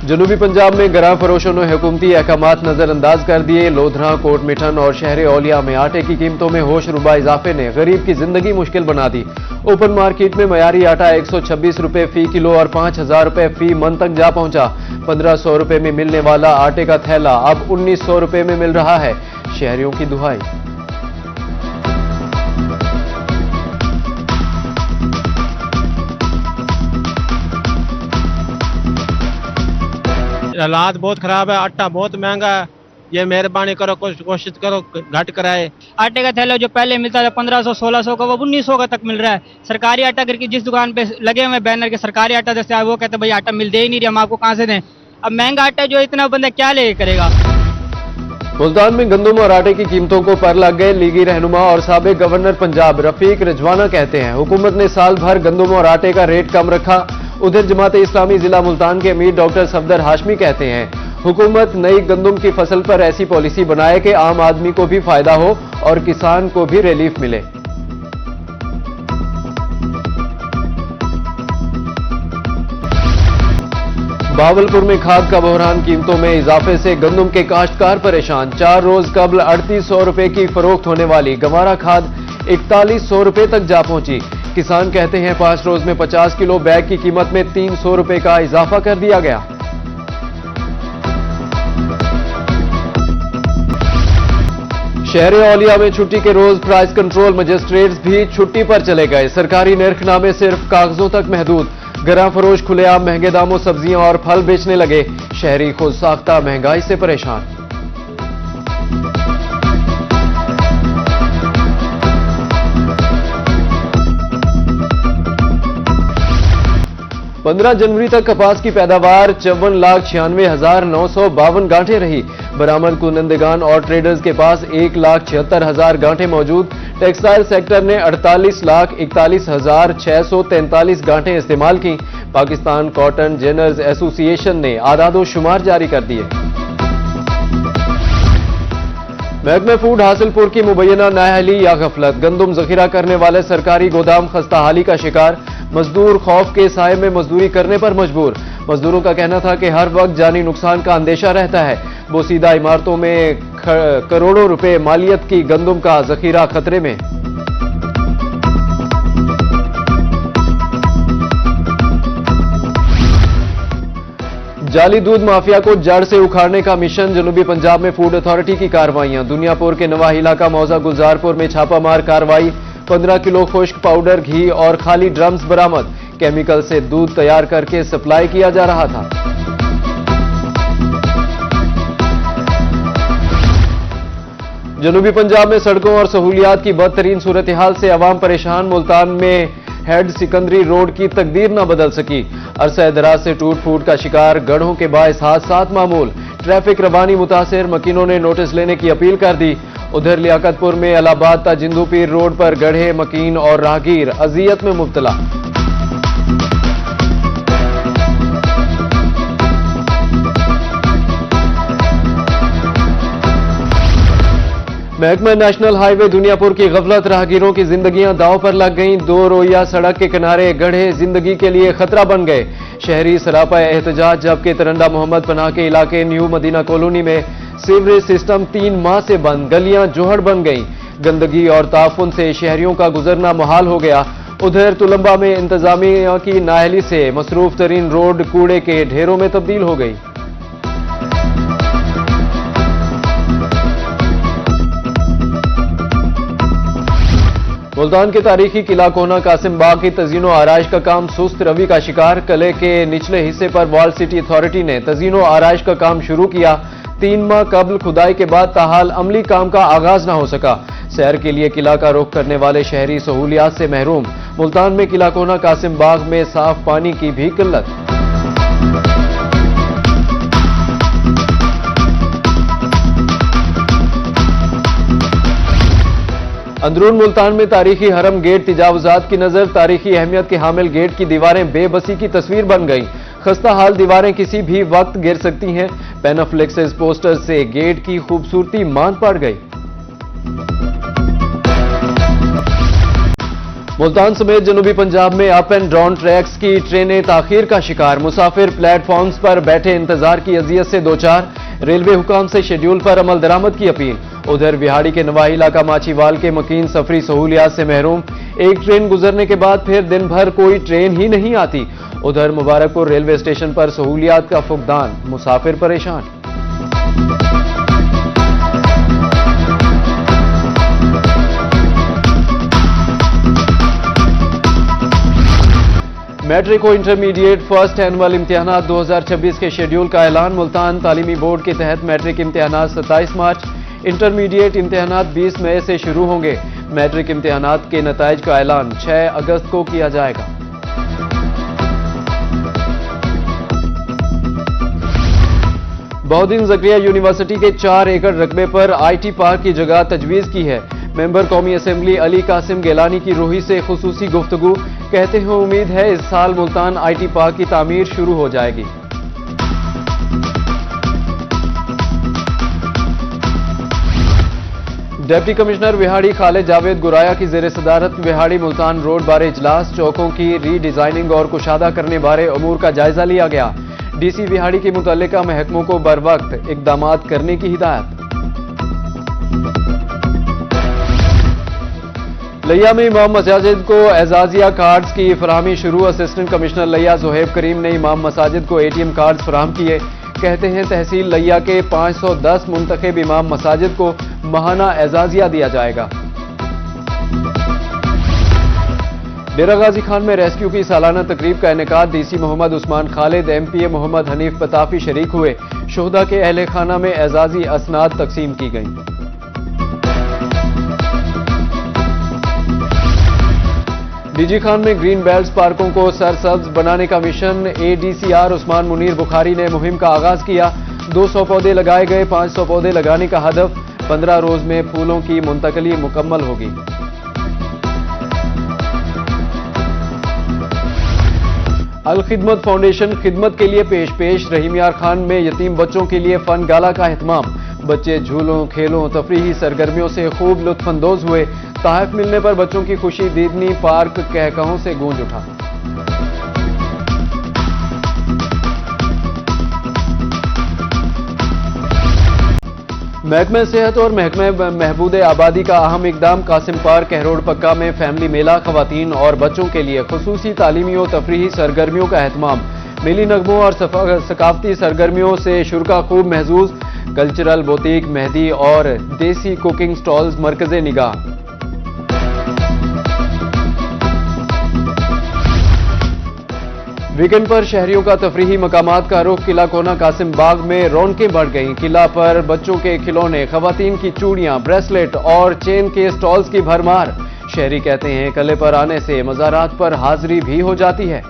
जनूबी पंजाब में गरां फरोशों ने हुकूमती अहकामात नजरअंदाज कर दिए। लोधरा, कोट मिठन और शहर औलिया में आटे की कीमतों में होश रुबा इजाफे ने गरीब की जिंदगी मुश्किल बना दी। ओपन मार्केट में मयारी आटा 126 रुपए फी किलो और 5000 रुपए फी मन तक जा पहुंचा। 1500 रुपए में मिलने वाला आटे का थैला अब 1900 रुपए में मिल रहा है। शहरियों की दुहाई। हालात बहुत खराब है, आटा बहुत महंगा है। ये मेहरबानी करो, कोशिश करो घट कराए। आटे का थैला जो पहले मिलता था 1500 1600 का, वो 1900 का तक मिल रहा है। सरकारी आटा अगर की जिस दुकान पे लगे हुए बैनर के सरकारी आटा दस्तियाब, वो कहते हैं भाई आटा मिल दे ही नहीं रहा, हम आपको कहां से दें। अब महंगा आटा जो इतना बंदा क्या ले करेगा। मुल्तान में गंदम और आटे की कीमतों को पर लग गए। लीगी रहनुमा और साबिक गवर्नर पंजाब रफीक रिजवाना कहते हैं हुकूमत ने साल भर गंदम और आटे का रेट कम रखा। उधर जमात इस्लामी जिला मुल्तान के अमीर डॉक्टर सफदर हाशमी कहते हैं हुकूमत नई गंदम की फसल पर ऐसी पॉलिसी बनाए कि आम आदमी को भी फायदा हो और किसान को भी रिलीफ मिले। बावलपुर में खाद का बहरान, कीमतों में इजाफे से गंदम के काश्तकार परेशान। 4 रोज कबल 3800 रुपए की फरोख्त होने वाली गवारा खाद 4100 रुपए तक जा पहुंची। किसान कहते हैं 5 रोज में 50 किलो बैग की कीमत में 300 रुपए का इजाफा कर दिया गया। शहर औलिया में छुट्टी के रोज प्राइस कंट्रोल मजिस्ट्रेट्स भी छुट्टी पर चले गए। सरकारी निर्खनामे सिर्फ कागजों तक महदूद। गरां फरोश खुलेआम महंगे दामों सब्जियां और फल बेचने लगे। शहरी खुद साख्ता महंगाई से परेशान। पंद्रह जनवरी तक कपास की पैदावार 54,96,952 गांठें रही। बरामद कुनंदगान और ट्रेडर्स के पास 1,76,000 गांठें मौजूद। टेक्सटाइल सेक्टर ने 48,41,643 गांठें इस्तेमाल की। पाकिस्तान कॉटन जेनर्स एसोसिएशन ने आदादो शुमार जारी कर दिए। महकमे फूड हासिलपुर की मुबैना नाअहली या गफलत। गंदम जखीरा करने वाले सरकारी गोदाम खस्ताहाली का शिकार। मजदूर खौफ के साए में मजदूरी करने पर मजबूर। मजदूरों का कहना था कि हर वक्त जानी नुकसान का अंदेशा रहता है। बोसीदा इमारतों में करोड़ों रुपए मालियत की गंदम का जखीरा खतरे में। जाली दूध माफिया को जड़ से उखाड़ने का मिशन। जनूबी पंजाब में फूड अथॉरिटी की कार्रवाइयां। दुनियापुर के नवाही इलाका मौजा गुलजारपुर में छापामार कार्रवाई। 15 किलो खुश्क पाउडर, घी और खाली ड्रम्स बरामद। केमिकल से दूध तैयार करके सप्लाई किया जा रहा था। जनूबी पंजाब में सड़कों और सहूलियात की बदतरीन सूरत हाल से अवाम परेशान। मुल्तान में हेड सिकंदरी रोड की तकदीर न बदल सकी। अरसा दराज से टूट फूट का शिकार। गढ़ों के बायस हादसात मामूल। ट्रैफिक रवानी मुतासिर। मकीनों ने नोटिस लेने की अपील कर दी। उधर लियाकतपुर में अलाहाबाद ता जिंदू पीर रोड पर गढ़े, मकीन और राहगीर अजियत में मुब्तला। महकमा नेशनल हाईवे दुनियापुर की गफलत। राहगीरों की जिंदगियां दांव पर लग गईं। 2 रोइया सड़क के किनारे गढ़े जिंदगी के लिए खतरा बन गए। शहरी सरापा एहतजाज। जबकि तरंडा मोहम्मद पनाह के इलाके न्यू मदीना कॉलोनी में सीवरेज सिस्टम 3 माह से बंद। गलियां जोहड़ बन गईं। गंदगी और ताफुन से शहरियों का गुजरना मुहाल हो गया। उधर तुलंबा में इंतजामिया की नाअहली से मसरूफ तरीन रोड कूड़े के ढेरों में तब्दील हो गई। मुल्तान के तारीखी किला कोना कासिम बाग की तज़ीनो आराइश का काम सुस्त रवि का शिकार। किले के निचले हिस्से पर वॉल सिटी अथॉरिटी ने तज़ीनो आराइश का काम शुरू किया। 3 माह कबल खुदाई के बाद ताहाल अमली काम का आगाज न हो सका। सैर के लिए किला का रुख करने वाले शहरी सहूलियात से महरूम। मुल्तान में किला कोना कासिम बाग में साफ पानी की भी किल्लत। अंदरून मुल्तान में तारीखी हरम गेट तजावुजात की नजर। तारीखी अहमियत के हामिल गेट की दीवारें बेबसी की तस्वीर बन गई। खस्ता हाल दीवारें किसी भी वक्त गिर सकती हैं। पेनाफ्लेक्सेस पोस्टर से गेट की खूबसूरती मांद पड़ गई। मुल्तान समेत जनूबी पंजाब में अप एंड डाउन ट्रैक्स की ट्रेनें ताखीर का शिकार, मुसाफिर प्लेटफॉर्म्स पर बैठे इंतजार की अजियत से दो चार, रेलवे हुकाम से शेड्यूल पर अमल दरामद की अपील। उधर विहाड़ी के नवाही इलाका माचीवाल के मकीन सफरी सहूलियात से महरूम, एक ट्रेन गुजरने के बाद फिर दिन भर कोई ट्रेन ही नहीं आती। उधर मुबारकपुर रेलवे स्टेशन पर सहूलियात का फुकदान, मुसाफिर परेशान। मैट्रिक और इंटरमीडिएट फर्स्ट एनुअल इम्तिहानात 2026 के शेड्यूल का ऐलान। मुल्तान तालीमी बोर्ड के तहत मैट्रिक इम्तिहानात 27 मार्च, इंटरमीडिएट इम्तिहानात 20 मई से शुरू होंगे। मैट्रिक इम्तिहानात के नताइज का ऐलान 6 अगस्त को किया जाएगा। बहुद्दीन ज़करिया यूनिवर्सिटी के 4 एकड़ रकबे पर IT पार्क की जगह तजवीज़ की है। मेंबर कौमी असेंबली अली कासिम गिलानी की रूही से खुसूसी गुफ्तगू, कहते हैं उम्मीद है इस साल मुल्तान IT पार्क की तामीर शुरू हो जाएगी। डिप्टी कमिश्नर विहाड़ी खालिद जावेद गुराया की ज़ेर सदारत विहाड़ी मुल्तान रोड बारे इजलास, चौकों की रीडिजाइनिंग और कुशादा करने बारे अमूर का जायजा लिया गया। DC विहाड़ी के मुतल्लिका महकमों को बरवक्त इक़दामात करने की हिदायत। लिया में इमाम मसाजिद को एजाजिया कार्ड्स की फराहमी शुरू। असिस्टेंट कमिश्नर लिया ज़ुहैब करीम ने इमाम मसाजिद को ATM कार्ड्स फराहम किए। कहते हैं तहसील लिया के 510 मुंतखब इमाम मसाजिद को माहाना एजाजिया दिया जाएगा। डेरा गाजी खान में रेस्क्यू की सालाना तकरीब का इनेकाद, DC मोहम्मद उस्मान खालिद, MPA मोहम्मद हनीफ पताफी शरीक हुए। शोहदा के अहले खाना में एजाजी असनाद तकसीम की गई। DG खान में ग्रीन बेल्ट पार्कों को सरसब्ज बनाने का मिशन, ADCR उस्मान मुनीर बुखारी ने मुहिम का आगाज किया। 200 पौधे लगाए गए, 500 पौधे लगाने का हदफ। 15 रोज में फूलों की मुंतकली मुकम्मल होगी। अल खिदमत फाउंडेशन खिदमत के लिए पेश रहीम यार खान में यतीम बच्चों के लिए फन गाला का एहतमाम। बच्चे झूलों, खेलों, तफरीही सरगर्मियों से खूब लुत्फानंदोज हुए। तहफ मिलने पर बच्चों की खुशी दीदनी पार्क कहकहों से गूंज उठा। महकमे सेहत और महकमे महबूद आबादी का अहम इकदाम, कासिम पार्क कहरोड़ पक्का में फैमिली मेला, खवातीन और बच्चों के लिए खुसूसी तालीमी और तफरीही सरगर्मियों का एहतमाम। मिली नगमों और सकाफती सरगर्मियों से शुरा खूब महजूज। कल्चरल बुटीक, मेहंदी और देसी कुकिंग स्टॉल्स मरकज़े निगाह। वीकेंड पर शहरियों का तफरीही मकामात का रुख, किला कोना कासिम बाग में रौनकें बढ़ गईं। किला पर बच्चों के खिलौने, खवातीन की चूड़ियां, ब्रेसलेट और चेन के स्टॉल्स की भरमार। शहरी कहते हैं किले पर आने से मज़ारात पर हाजिरी भी हो जाती है।